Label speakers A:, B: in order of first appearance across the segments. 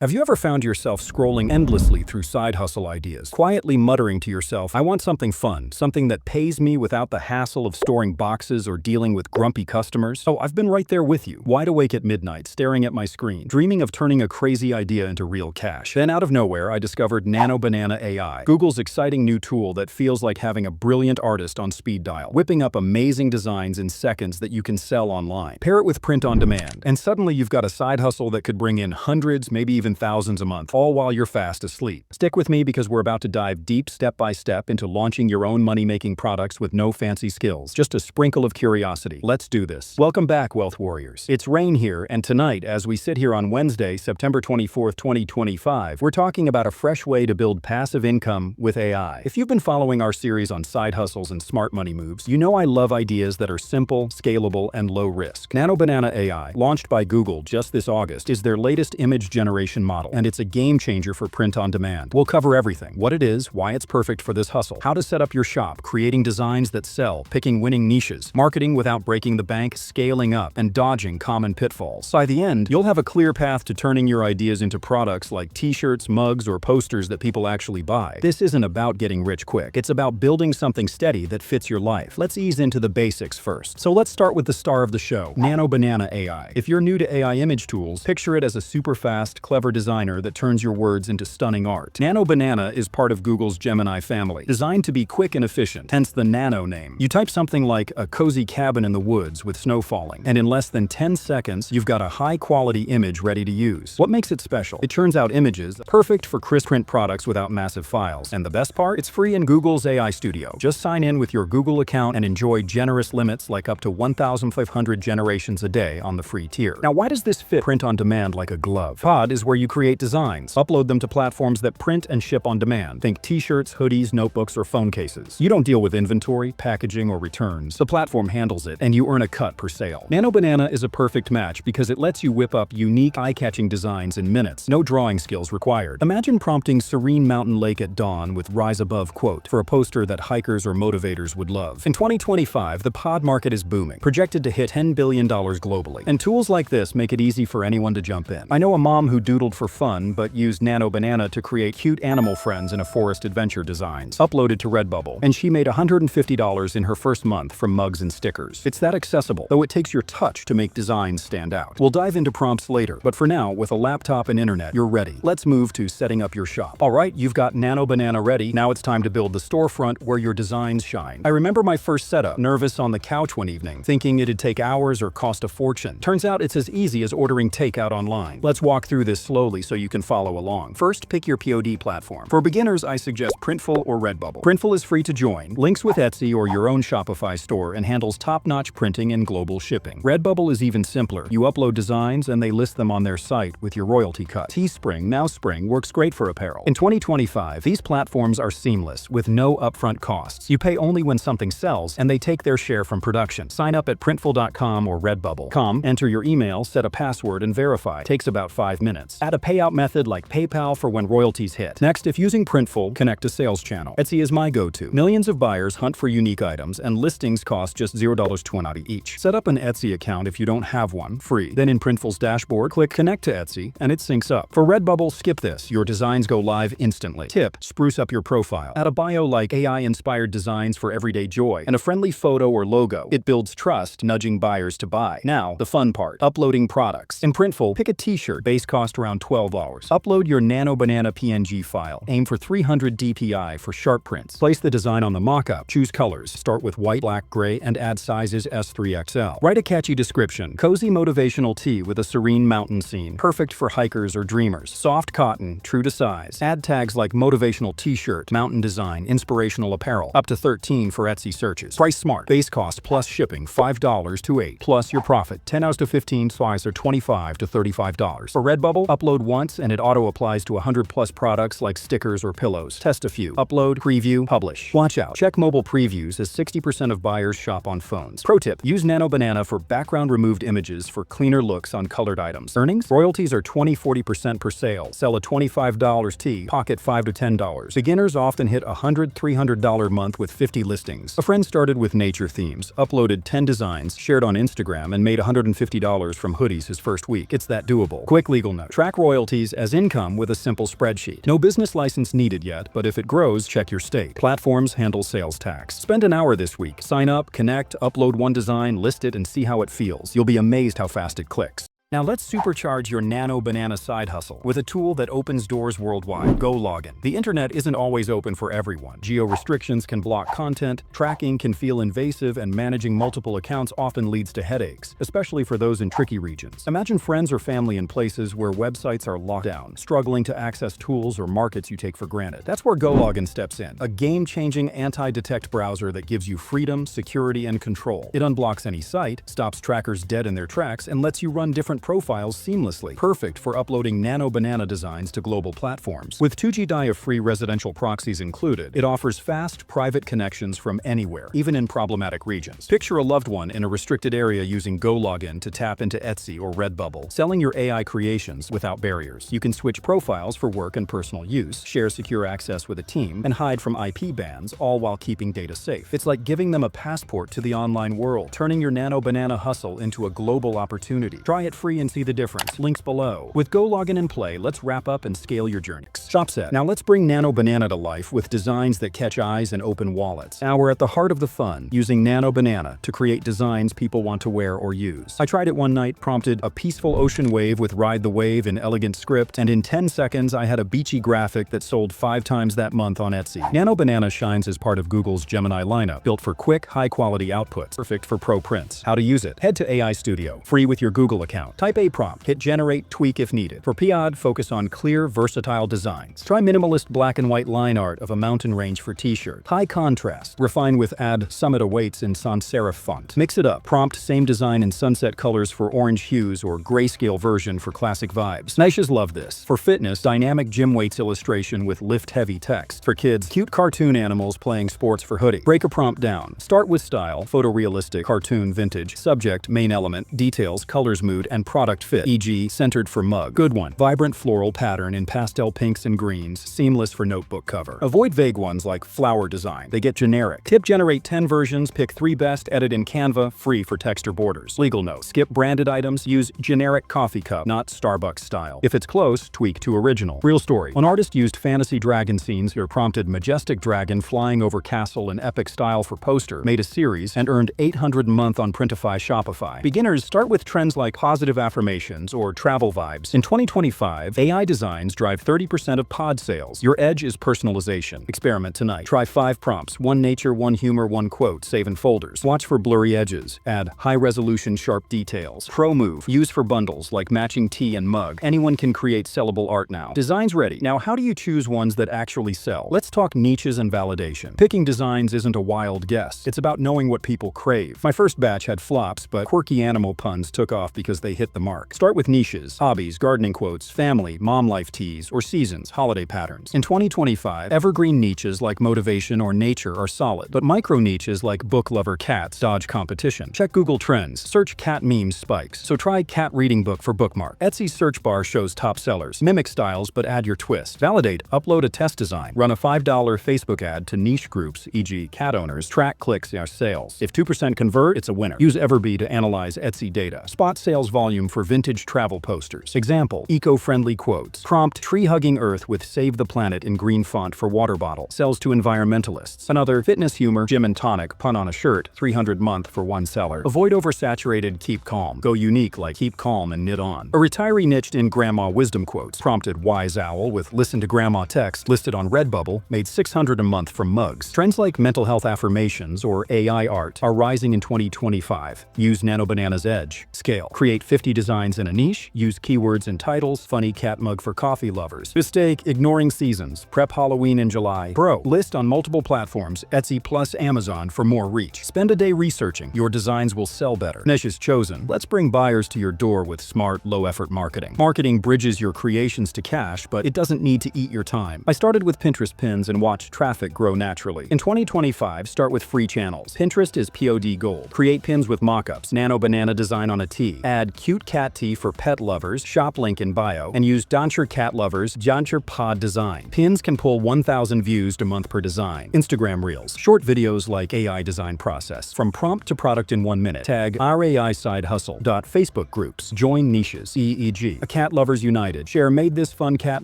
A: Have you ever found yourself scrolling endlessly through side hustle ideas, quietly muttering to yourself, I want something fun, something that pays me without the hassle of storing boxes or dealing with grumpy customers? Oh, I've been right there with you, wide awake at midnight, staring at my screen, dreaming of turning a crazy idea into real cash. Then out of nowhere, I discovered Nano Banana AI, Google's exciting new tool that feels like having a brilliant artist on speed dial, whipping up amazing designs in seconds that you can sell online. Pair it with print on demand, and suddenly you've got a side hustle that could bring in hundreds, maybe even thousands a month, all while you're fast asleep. Stick with me because we're about to dive deep step by step into launching your own money-making products with no fancy skills, just a sprinkle of curiosity. Let's do this. Welcome back, Wealth Warriors. It's Rain here, and tonight, as we sit here on Wednesday, September 24th, 2025, we're talking about a fresh way to build passive income with AI. If you've been following our series on side hustles and smart money moves, you know I love ideas that are simple, scalable, and low risk. Nano Banana AI, launched by Google just this August, is their latest image generation model, and it's a game changer for print on demand. We'll cover everything: what it is, why it's perfect for this hustle, how to set up your shop, creating designs that sell, picking winning niches, marketing without breaking the bank, scaling up, and dodging common pitfalls. By the end, you'll have a clear path to turning your ideas into products like t-shirts, mugs, or posters that people actually buy. This isn't about getting rich quick. It's about building something steady that fits your life. Let's ease into the basics first. So let's start with the star of the show, Nano Banana AI. If you're new to AI image tools, picture it as a super fast, clever designer that turns your words into stunning art. Nano Banana is part of Google's Gemini family, designed to be quick and efficient, hence the Nano name. You type something like a cozy cabin in the woods with snow falling, and in less than 10 seconds, you've got a high-quality image ready to use. What makes it special? It churns out images perfect for crisp print products without massive files. And the best part? It's free in Google's AI Studio. Just sign in with your Google account and enjoy generous limits like up to 1,500 generations a day on the free tier. Now, why does this fit print on demand like a glove? Pod is where you create designs, upload them to platforms that print and ship on demand. Think t-shirts, hoodies, notebooks, or phone cases. You don't deal with inventory, packaging, or returns. The platform handles it, and you earn a cut per sale. Nano Banana is a perfect match because it lets you whip up unique, eye-catching designs in minutes. No drawing skills required. Imagine prompting serene mountain lake at dawn with rise above quote for a poster that hikers or motivators would love. In 2025, the pod market is booming, projected to hit $10 billion globally. And tools like this make it easy for anyone to jump in. I know a mom who doodled for fun but used Nano Banana to create cute animal friends in a forest adventure designs, uploaded to Redbubble, and she made $150 in her first month from mugs and stickers. It's that accessible, though it takes your touch to make designs stand out. We'll dive into prompts later, but for now, with a laptop and internet, you're ready. Let's move to setting up your shop. Alright, you've got Nano Banana ready, now it's time to build the storefront where your designs shine. I remember my first setup, nervous on the couch one evening, thinking it'd take hours or cost a fortune. Turns out it's as easy as ordering takeout online. Let's walk through this slowly so you can follow along. First, pick your POD platform. For beginners, I suggest Printful or Redbubble. Printful is free to join, links with Etsy or your own Shopify store, and handles top-notch printing and global shipping. Redbubble is even simpler. You upload designs and they list them on their site with your royalty cut. Teespring, now Spring, works great for apparel. In 2025, these platforms are seamless with no upfront costs. You pay only when something sells, and they take their share from production. Sign up at printful.com or Redbubble.com, enter your email, set a password, and verify. Takes about 5 minutes. Add a payout method like PayPal for when royalties hit. Next, if using Printful, connect to Sales Channel. Etsy is my go-to. Millions of buyers hunt for unique items, and listings cost just $0.20 each. Set up an Etsy account if you don't have one, free. Then in Printful's dashboard, click Connect to Etsy, and it syncs up. For Redbubble, skip this. Your designs go live instantly. Tip: spruce up your profile. Add a bio like AI-inspired designs for everyday joy, and a friendly photo or logo. It builds trust, nudging buyers to buy. Now, the fun part: uploading products. In Printful, pick a t-shirt. Base cost around $12. Upload your Nano Banana PNG file. Aim for 300 dpi for sharp prints. Place the design on the mockup. Choose colors. Start with white, black, gray, and add sizes S3XL. Write a catchy description. Cozy motivational tee with a serene mountain scene. Perfect for hikers or dreamers. Soft cotton, true to size. Add tags like motivational t-shirt, mountain design, inspirational apparel. Up to 13 for Etsy searches. Price smart. Base cost plus shipping $5 to $8. Plus your profit $10 to $15, twice or $25 to $35. For Redbubble, upload once and it auto-applies to 100+ products like stickers or pillows. Test a few. Upload, preview, publish. Watch out. Check mobile previews as 60% of buyers shop on phones. Pro tip: use Nano Banana for background removed images for cleaner looks on colored items. Earnings? Royalties are 20–40% per sale. Sell a $25 tee, pocket $5 to $10. Beginners often hit $100–300 month with 50 listings. A friend started with nature themes, uploaded 10 designs, shared on Instagram, and made $150 from hoodies his first week. It's that doable. Quick legal note: track Track royalties as income with a simple spreadsheet. No business license needed yet, but if it grows, check your state. Platforms handle sales tax. Spend an hour this week. Sign up, connect, upload one design, list it, and see how it feels. You'll be amazed how fast it clicks. Now let's supercharge your Nano Banana side hustle with a tool that opens doors worldwide. Go Login. The internet isn't always open for everyone. Geo-restrictions can block content, tracking can feel invasive, and managing multiple accounts often leads to headaches, especially for those in tricky regions. Imagine friends or family in places where websites are locked down, struggling to access tools or markets you take for granted. That's where Go Login steps in, a game-changing anti-detect browser that gives you freedom, security, and control. It unblocks any site, stops trackers dead in their tracks, and lets you run different profiles seamlessly. Perfect for uploading Nano Banana designs to global platforms. With 2G of free residential proxies included, it offers fast, private connections from anywhere, even in problematic regions. Picture a loved one in a restricted area using Go Login to tap into Etsy or Redbubble, selling your AI creations without barriers. You can switch profiles for work and personal use, share secure access with a team, and hide from IP bans, all while keeping data safe. It's like giving them a passport to the online world, turning your Nano Banana hustle into a global opportunity. Try it free and see the difference. Links below. With Go Login in play, let's wrap up and scale your journey. Shop set. Now let's bring Nano Banana to life with designs that catch eyes and open wallets. Now we're at the heart of the fun, using Nano Banana to create designs people want to wear or use. I tried it one night, prompted a peaceful ocean wave with Ride the Wave in elegant script, and in 10 seconds I had a beachy graphic that sold 5 times that month on Etsy. Nano Banana shines as part of Google's Gemini lineup, built for quick, high-quality outputs, perfect for pro prints. How to use it? Head to AI Studio, free with your Google account. Type a prompt, hit generate, tweak if needed. For PIOD, focus on clear, versatile designs. Try minimalist black and white line art of a mountain range for t-shirt. High contrast, refine with add Summit Awaits in sans serif font. Mix it up, prompt same design in sunset colors for orange hues or grayscale version for classic vibes. Nishas love this. For fitness, dynamic gym weights illustration with lift-heavy text. For kids, cute cartoon animals playing sports for hoodie. Break a prompt down. Start with style, photorealistic, cartoon, vintage, subject, main element, details, colors, mood, and product fit, e.g. centered for mug. Good one. Vibrant floral pattern in pastel pinks and greens, seamless for notebook cover. Avoid vague ones like flower design. They get generic. Tip: generate 10 versions, pick 3 best, edit in Canva, free for texture borders. Legal note: skip branded items, use generic coffee cup, not Starbucks style. If it's close, tweak to original. Real story: an artist used fantasy dragon scenes here, prompted majestic dragon flying over castle in epic style for poster, made a series, and earned 800 a month on Printify Shopify. Beginners start with trends like positive affirmations or travel vibes. In 2025, AI designs drive 30% of pod sales. Your edge is personalization. Experiment tonight. Try 5 prompts, 1 nature, 1 humor, 1 quote, save in folders. Watch for blurry edges. Add high-resolution sharp details. Pro move. Use for bundles like matching tea and mug. Anyone can create sellable art now. Designs ready. Now how do you choose ones that actually sell? Let's talk niches and validation. Picking designs isn't a wild guess. It's about knowing what people crave. My first batch had flops, but quirky animal puns took off because they hit the mark. Start with niches: hobbies, gardening quotes, family, mom life teas, or seasons, holiday patterns. In 2025, evergreen niches like motivation or nature are solid, but micro niches like book lover cats dodge competition. Check Google Trends. Search cat memes spikes, so try cat reading book for bookmark. Etsy's search bar shows top sellers. Mimic styles, but add your twist. Validate. Upload a test design. Run a $5 Facebook ad to niche groups, e.g. cat owners. Track clicks or sales. If 2% convert, it's a winner. Use Everbee to analyze Etsy data. Spot sales volume for vintage travel posters. Example: eco-friendly quotes. Prompt: tree-hugging earth with save the planet in green font for water bottle. Sells to environmentalists. Another: fitness humor, gym and tonic, pun on a shirt, 300 month for 1 seller. Avoid oversaturated, keep calm. Go unique like keep calm and knit on. A retiree niched in grandma wisdom quotes. Prompted wise owl with listen to grandma text, listed on Redbubble, made 600 a month from mugs. Trends like mental health affirmations or AI art are rising in 2025. Use Nano Banana's edge. Scale. Create 50 designs in a niche. Use keywords and titles. Funny cat mug for coffee lovers. Mistake: ignoring seasons. Prep Halloween in July. Pro: list on multiple platforms, Etsy plus Amazon for more reach. Spend a day researching. Your designs will sell better. Niche is chosen. Let's bring buyers to your door with smart, low-effort marketing. Marketing bridges your creations to cash, but it doesn't need to eat your time. I started with Pinterest pins and watched traffic grow naturally. In 2025, start with free channels. Pinterest is POD gold. Create pins with mockups. Nano Banana design on a tee. Add cute cat tea for pet lovers, shop link in bio, and use Doncher cat lovers, Doncher pod design. Pins can pull 1,000 views a month per design. Instagram Reels, short videos like AI design process, from prompt to product in 1 minute. Tag our AI side hustle. Facebook groups, join niches, EEG. A Cat Lovers United, share made this fun cat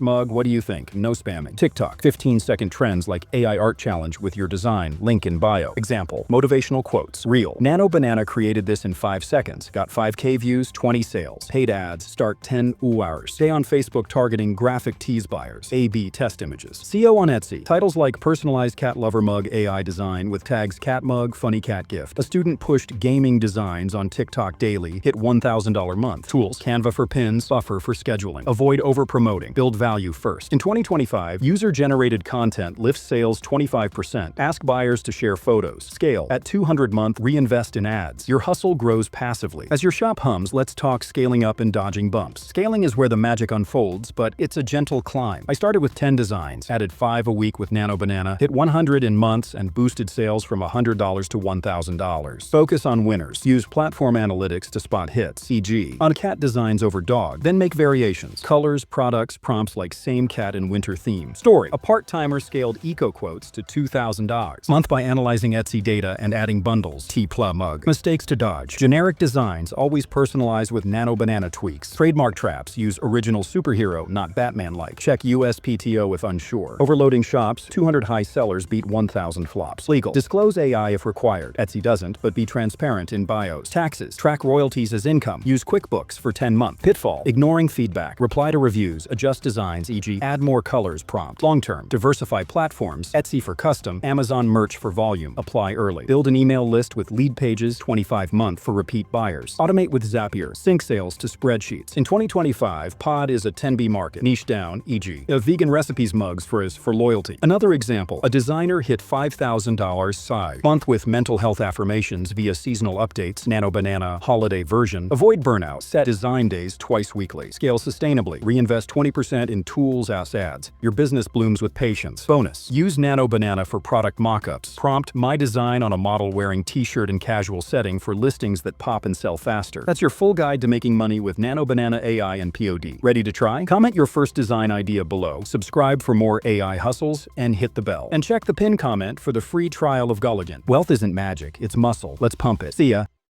A: mug, what do you think? No spamming. TikTok, 15-second trends like AI art challenge with your design, link in bio. Example, motivational quotes. Reel, Nano Banana created this in 5 seconds, got 5K views, 20 sales. Paid ads, start 10 hours. Stay on Facebook targeting graphic tees buyers. A/B test images. SEO on Etsy, titles like personalized cat lover mug AI design with tags cat mug, funny cat gift. A student pushed gaming designs on TikTok daily, hit $1,000 month. Tools, Canva for pins, Buffer for scheduling. Avoid over-promoting, build value first. In 2025, user-generated content lifts sales 25%. Ask buyers to share photos. Scale, at 200 month, reinvest in ads. Your hustle grows passively. As your shop hums, let's talk scaling up and dodging bumps. Scaling is where the magic unfolds, but it's a gentle climb. I started with 10 designs, added 5 a week with Nano Banana, hit 100 in months, and boosted sales from $100 to $1,000. Focus on winners. Use platform analytics to spot hits, e.g. on cat designs over dog, then make variations. Colors, products, prompts like same cat in winter theme. Story, a part-timer scaled eco quotes to $2,000. Month by analyzing Etsy data and adding bundles. T-Pla mug. Mistakes to dodge. Generic designs, always personalized with Nano Banana tweaks. Trademark traps, use original superhero, not Batman-like. Check USPTO if unsure. Overloading shops, 200 high sellers beat 1,000 flops. Legal, disclose AI if required. Etsy doesn't, but be transparent in bios. Taxes, track royalties as income. Use QuickBooks for 10-month. Pitfall, ignoring feedback. Reply to reviews, adjust designs, e.g. add more colors prompt. Long-term, diversify platforms. Etsy for custom, Amazon merch for volume. Apply early. Build an email list with lead pages, 25-month for repeat buyers. Automate with Zapier. Sync sales to spreadsheets. In 2025, Pod is a 10B market. Niche down, e.g. vegan recipes mugs for loyalty. Another example, a designer hit $5,000 side month with mental health affirmations via seasonal updates, Nano Banana holiday version. Avoid burnout. Set design days twice weekly. Scale sustainably. Reinvest 20% in tools as ads. Your business blooms with patience. Bonus. Use Nano Banana for product mockups. Prompt my design on a model wearing t-shirt in casual setting for listings that pop and sell faster. That's your full guide to making money with Nano Banana AI and POD. Ready to try? Comment your first design idea below. Subscribe for more AI hustles and hit the bell. And check the pin comment for the free trial of Gulligan. Wealth isn't magic, it's muscle. Let's pump it. See ya.